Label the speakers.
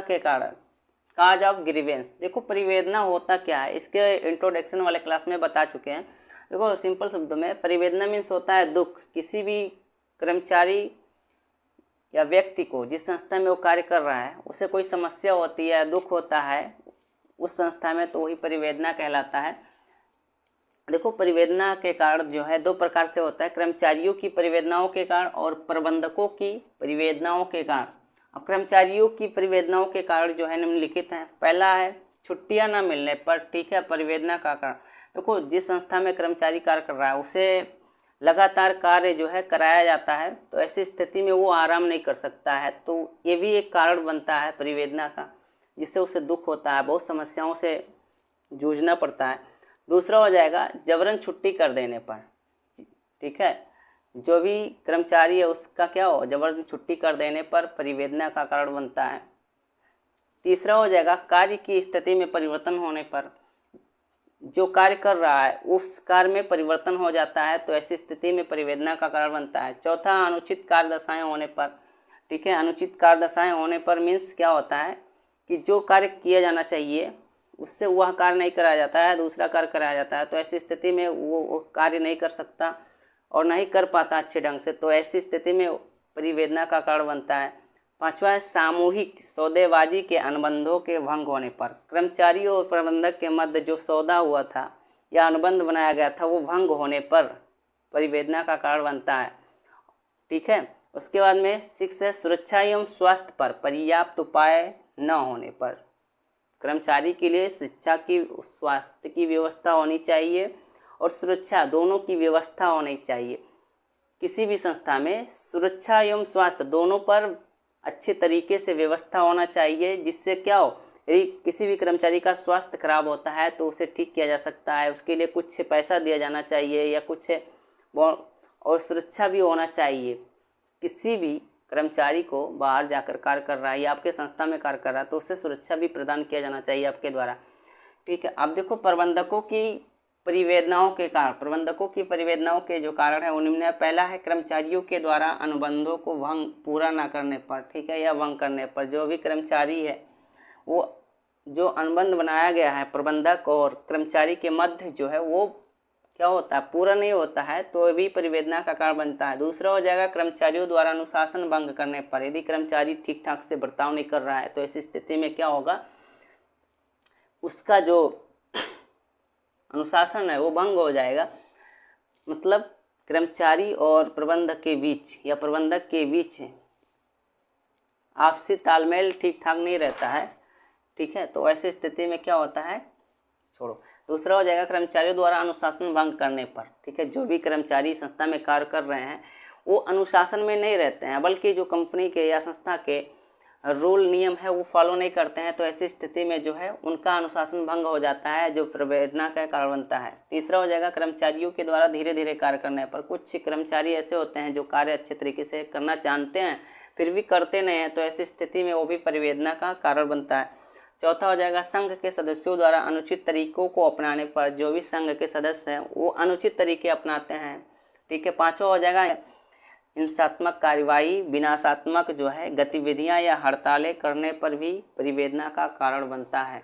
Speaker 1: के कारण, cause of grievance. देखो परिवेदना होता क्या है, इसके इंट्रोडक्शन वाले क्लास में बता चुके हैं। देखो सिंपल शब्दों में परिवेदना मीन्स होता है दुख। किसी भी कर्मचारी या व्यक्ति को जिस संस्था में वो कार्य कर रहा है उसे कोई समस्या होती है, दुख होता है उस संस्था में, तो वही परिवेदना कहलाता है। देखो परिवेदना के कारण जो है दो प्रकार से होता है, कर्मचारियों की परिवेदनाओं के कारण और प्रबंधकों की परिवेदनाओं के कारण। अब कर्मचारियों की परिवेदनाओं के कारण जो है निम्नलिखित हैं। पहला है छुट्टियां न मिलने पर, ठीक है, परिवेदना का कारण। देखो जिस संस्था में कर्मचारी कार्य कर रहा है उसे लगातार कार्य जो है कराया जाता है, तो ऐसी स्थिति में वो आराम नहीं कर सकता है, तो ये भी एक कारण बनता है परिवेदना का, जिससे उसे दुख होता है, बहुत समस्याओं से जूझना पड़ता है। दूसरा हो जाएगा जबरन छुट्टी कर देने पर, ठीक है, जो भी कर्मचारी है उसका क्या हो, जबरन छुट्टी कर देने पर परिवेदना का कारण बनता है। तीसरा हो जाएगा कार्य की स्थिति में परिवर्तन होने पर, जो कार्य कर रहा है उस कार्य में परिवर्तन हो जाता है, तो ऐसी स्थिति में परिवेदना का कारण बनता है। चौथा अनुचित कार्य दशाएं होने पर, ठीक है, अनुचित कार्य दशाएं होने पर मीन्स क्या होता है कि जो कार्य किया जाना चाहिए उससे वह कार्य नहीं कराया जाता है, दूसरा कार्य कराया जाता है, तो ऐसी स्थिति में वो कार्य नहीं कर सकता और नहीं कर पाता अच्छे ढंग से, तो ऐसी स्थिति में परिवेदना का कारण बनता है। पांचवा है सामूहिक सौदेबाजी के अनुबंधों के भंग होने पर, कर्मचारी और प्रबंधक के मध्य जो सौदा हुआ था या अनुबंध बनाया गया था वो भंग होने पर परिवेदना का कारण बनता है, ठीक है। उसके बाद में 6 है सुरक्षा एवं स्वास्थ्य पर पर्याप्त उपाय न होने पर, कर्मचारी के लिए शिक्षा की, स्वास्थ्य की व्यवस्था होनी चाहिए और सुरक्षा दोनों की व्यवस्था होनी चाहिए। किसी भी संस्था में सुरक्षा एवं स्वास्थ्य दोनों पर अच्छे तरीके से व्यवस्था होना चाहिए, जिससे क्या हो, यदि किसी भी कर्मचारी का स्वास्थ्य खराब होता है तो उसे ठीक किया जा सकता है, उसके लिए कुछ पैसा दिया जाना चाहिए या कुछ, और सुरक्षा भी होना चाहिए। किसी भी कर्मचारी को बाहर जाकर कार्य कर रहा है या आपके संस्था में कार्य कर रहा है तो उसे सुरक्षा भी प्रदान किया जाना चाहिए आपके द्वारा, ठीक है। अब देखो प्रबंधकों की परिवेदनाओं के कारण, प्रबंधकों की परिवेदनाओं के जो कारण है वो निम्न है। पहला है कर्मचारियों के द्वारा अनुबंधों को भंग पूरा ना करने पर, ठीक है, या भंग करने पर, जो भी कर्मचारी है वो जो अनुबंध बनाया गया है प्रबंधक और कर्मचारी के मध्य जो है वो क्या होता है, पूरा नहीं होता है, तो भी परिवेदना का कारण बनता है। दूसरा हो जाएगा कर्मचारियों द्वारा अनुशासन भंग करने पर, यदि कर्मचारी ठीक ठाक से बर्ताव नहीं कर रहा है तो ऐसी स्थिति में क्या होगा, उसका जो अनुशासन है वो भंग हो जाएगा। मतलब कर्मचारी और प्रबंधक के बीच या प्रबंधक के बीच आपसी तालमेल ठीक ठाक नहीं रहता है, ठीक है, तो ऐसी स्थिति में क्या होता है, छोड़ो। दूसरा हो जाएगा कर्मचारियों द्वारा अनुशासन भंग करने पर, ठीक है, जो भी कर्मचारी संस्था में कार्य कर रहे हैं वो अनुशासन में नहीं रहते हैं, बल्कि जो कंपनी के या संस्था के रूल नियम है वो फॉलो नहीं करते हैं, तो ऐसी स्थिति में जो है उनका अनुशासन भंग हो जाता है, जो परिवेदना का कारण बनता है। तीसरा हो जाएगा कर्मचारियों के द्वारा धीरे धीरे कार्य करने पर, कुछ कर्मचारी ऐसे होते हैं जो कार्य अच्छे तरीके से करना जानते हैं फिर भी करते नहीं हैं, तो ऐसी स्थिति में वो भी परिवेदना का कारण बनता है। चौथा हो जाएगा संघ के सदस्यों द्वारा अनुचित तरीकों को अपनाने पर, जो भी संघ के सदस्य हैं वो अनुचित तरीके अपनाते हैं, ठीक है। पांचवा हो जाएगा हिंसात्मक कार्यवाही, विनाशात्मक जो है गतिविधियां या हड़तालें करने पर भी परिवेदना का कारण बनता है।